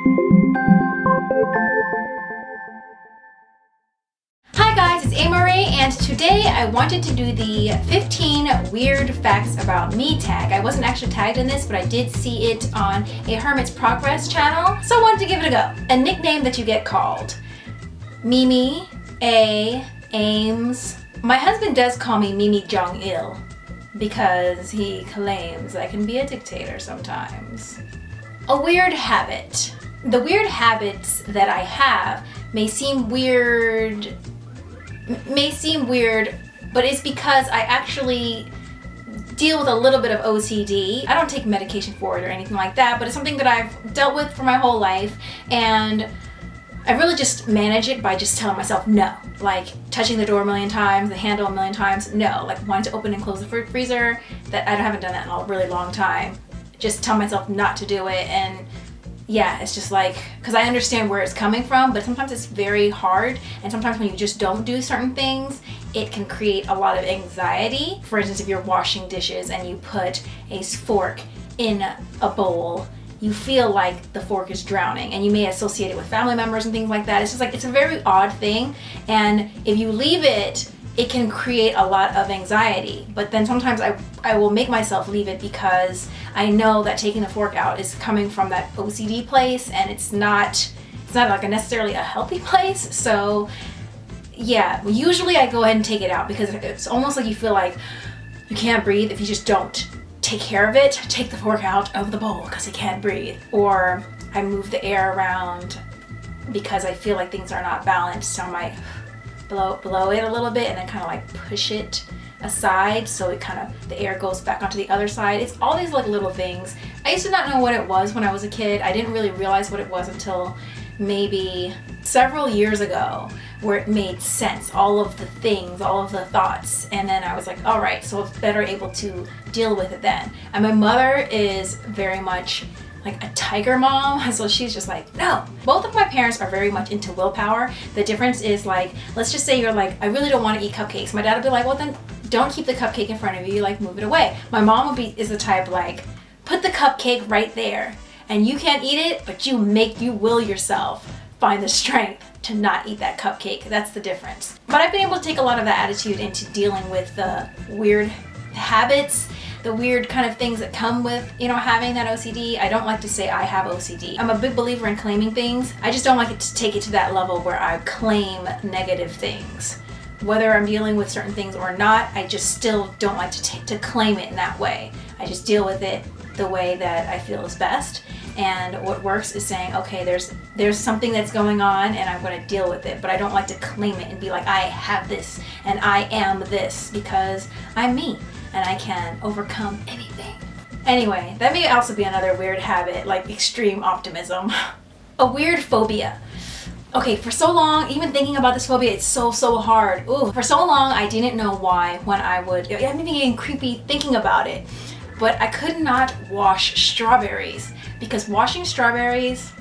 Hi guys, it's Ameriie, and today I wanted to do the 15 weird facts about me tag. I wasn't actually tagged in this, but I did see it on a Hermit's Progress channel, so I wanted to give it a go. A nickname that you get called. Mimi, Ames. My husband does call me Mimi Jong-il because he claims I can be a dictator sometimes. A weird habit. The weird habits that I have may seem weird, but it's because I actually deal with a little bit of OCD. I don't take medication for it or anything like that, but it's something that I've dealt with for my whole life, and I really just manage it by just telling myself no. Like touching the door a million times, the handle a million times, no. Like wanting to open and close the freezer, that I haven't done that in a really long time. Just tell myself not to do it, and yeah, it's just like, because I understand where it's coming from, but sometimes it's very hard, and sometimes when you just don't do certain things, it can create a lot of anxiety. For instance, if you're washing dishes and you put a fork in a bowl, you feel like the fork is drowning, and you may associate it with family members and things like that. It's just like, it's a very odd thing, and if you leave it, it can create a lot of anxiety. But then sometimes I will make myself leave it because I know that taking the fork out is coming from that OCD place, and it's not like necessarily a healthy place. So yeah, usually I go ahead and take it out because it's almost like you feel like you can't breathe if you just don't take care of it. Take the fork out of the bowl because it can't breathe. Or I move the air around because I feel like things are not balanced, so I might blow it a little bit and then kind of like push it aside so it kind of, the air goes back onto the other side. It's all these like little things. I used to not know what it was when I was a kid. I didn't really realize what it was until maybe several years ago, where it made sense, all of the things, all of the thoughts, and then I was like, all right, so I was better able to deal with it then. And my mother is very much like a tiger mom, so she's just like, no. Both of my parents are very much into willpower. The difference is, like, let's just say you're like, I really don't want to eat cupcakes. My dad would be like, well then don't keep the cupcake in front of you, like move it away. My mom is the type like, put the cupcake right there, and you can't eat it, but you will yourself find the strength to not eat that cupcake. That's the difference. But I've been able to take a lot of that attitude into dealing with the weird habits, the weird kind of things that come with, you know, having that OCD. I don't like to say I have OCD. I'm a big believer in claiming things. I just don't like it to take it to that level where I claim negative things. Whether I'm dealing with certain things or not, I just still don't like to claim it in that way. I just deal with it the way that I feel is best. And what works is saying, okay, there's something that's going on and I'm going to deal with it, but I don't like to claim it and be like, I have this and I am this, because I'm me and I can overcome anything. Anyway, that may also be another weird habit, like extreme optimism. A weird phobia. Okay, for so long, even thinking about this phobia, it's so hard. Ooh, for so long, I didn't know why when I'm even getting creepy thinking about it, but I could not wash strawberries, because washing strawberries,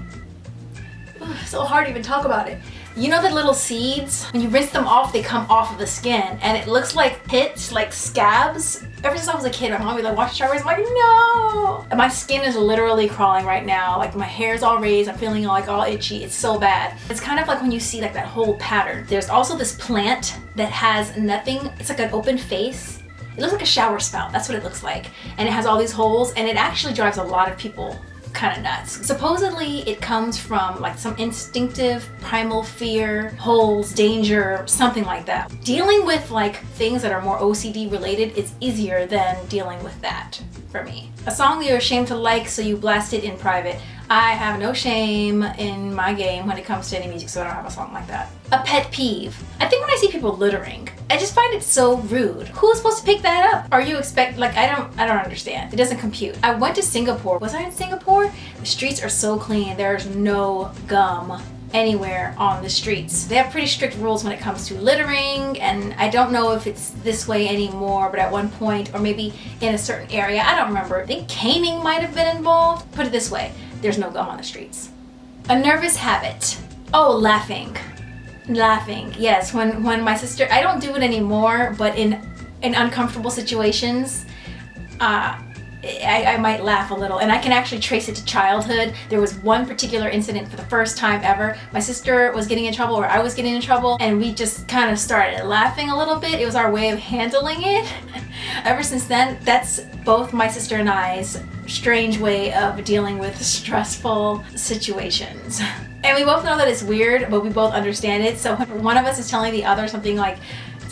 so hard to even talk about it. You know the little seeds? When you rinse them off, they come off of the skin, and it looks like pits, like scabs. Ever since I was a kid, my mom would be like, wash strawberries. I'm like, no! And my skin is literally crawling right now. Like my hair's all raised, I'm feeling like all itchy. It's so bad. It's kind of like when you see like that whole pattern. There's also this plant that has nothing. It's like an open face. It looks like a shower spout. That's what it looks like. And it has all these holes, and it actually drives a lot of people kind of nuts. Supposedly it comes from like some instinctive primal fear, holes, danger, something like that. Dealing with like things that are more OCD related is easier than dealing with that for me. A song that you're ashamed to like, so you blast it in private. I have no shame in my game when it comes to any music, so I don't have a song like that. A pet peeve. I think when I see people littering, I just find it so rude. Who's supposed to pick that up? Are you like, I don't understand. It doesn't compute. I went to Singapore. Was I in Singapore? The streets are so clean. There's no gum anywhere on the streets. They have pretty strict rules when it comes to littering, and I don't know if it's this way anymore, but at one point, or maybe in a certain area, I don't remember. I think caning might have been involved. Put it this way, there's no gum on the streets. A nervous habit. Oh, laughing. Yes, when my sister, I don't do it anymore, but in uncomfortable situations, I might laugh a little, and I can actually trace it to childhood. There was one particular incident for the first time ever. My sister was getting in trouble, or I was getting in trouble, and we just kind of started laughing a little bit. It was our way of handling it. Ever since then, that's both my sister and I's strange way of dealing with stressful situations. And we both know that it's weird, but we both understand it. So when one of us is telling the other something like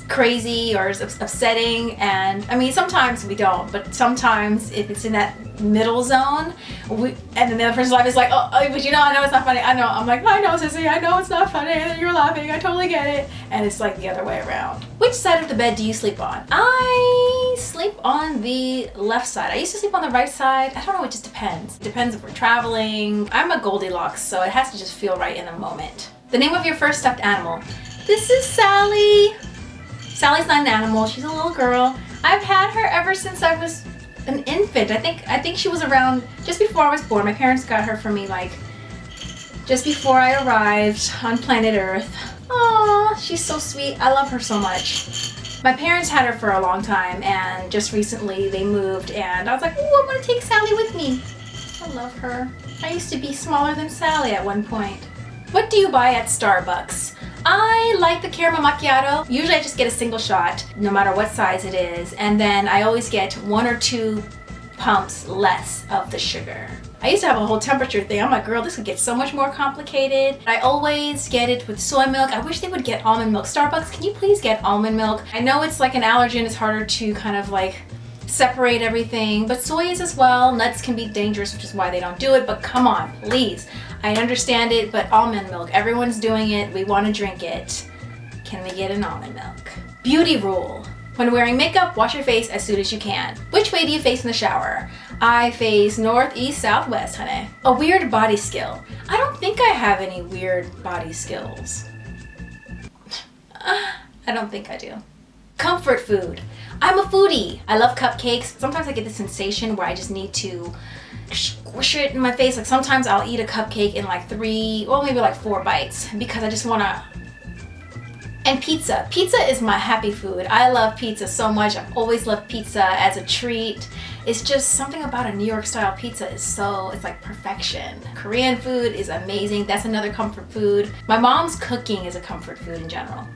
crazy or upsetting, and I mean sometimes we don't, but sometimes if it's in that middle zone, and then the other person's life is like, oh, but you know, I know it's not funny. I know. I'm like, I know, sissy, I know it's not funny, and you're laughing. I totally get it. And it's like the other way around. Which side of the bed do you sleep on? I sleep on the left side. I used to sleep on the right side. I don't know. It just depends. It depends if we're traveling. I'm a Goldilocks, so it has to just feel right in the moment. The name of your first stuffed animal. This is Sally. Sally's not an animal, she's a little girl. I've had her ever since I was an infant. I think she was around just before I was born. My parents got her for me like just before I arrived on planet Earth. Aww, she's so sweet. I love her so much. My parents had her for a long time, and just recently they moved, and I was like, oh, I'm gonna take Sally with me. I love her. I used to be smaller than Sally at one point. What do you buy at Starbucks? I like the caramel macchiato. Usually I just get a single shot, no matter what size it is, and then I always get 1 or 2 pumps less of the sugar. I used to have a whole temperature thing. I'm like, girl, this could get so much more complicated. I always get it with soy milk. I wish they would get almond milk. Starbucks, can you please get almond milk? I know it's like an allergen, it's harder to kind of like separate everything, but soy is as well. Nuts can be dangerous, which is why they don't do it, but come on, please. I understand it, but almond milk, everyone's doing it. We want to drink it. Can we get an almond milk? Beauty rule. When wearing makeup, wash your face as soon as you can. Which way do you face in the shower? I face north, east, south, west, honey. A weird body skill. I don't think I have any weird body skills. I don't think I do. Comfort food. I'm a foodie. I love cupcakes. Sometimes I get the sensation where I just need to squish it in my face. Like sometimes I'll eat a cupcake in like 3, well maybe like 4 bites because I just wanna. And pizza. Pizza is my happy food. I love pizza so much. I've always loved pizza as a treat. It's just something about a New York style pizza is so, it's like perfection. Korean food is amazing. That's another comfort food. My mom's cooking is a comfort food in general.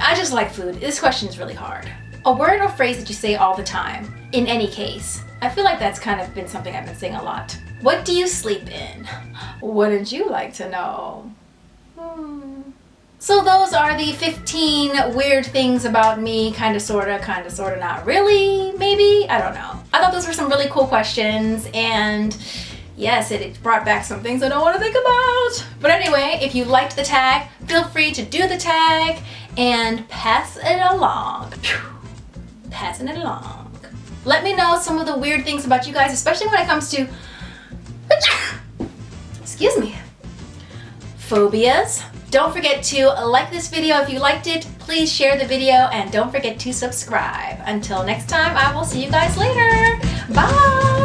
I just like food. This question is really hard. A word or phrase that you say all the time, in any case. I feel like that's kind of been something I've been saying a lot. What do you sleep in? Wouldn't you like to know? So those are the 15 weird things about me, kinda, sorta, not really, maybe? I don't know. I thought those were some really cool questions, and yes, it brought back some things I don't want to think about. But anyway, if you liked the tag, feel free to do the tag and pass it along. Passing it along. Let me know some of the weird things about you guys, especially when it comes to, excuse me, phobias. Don't forget to like this video if you liked it. Please share the video and don't forget to subscribe. Until next time, I will see you guys later. Bye.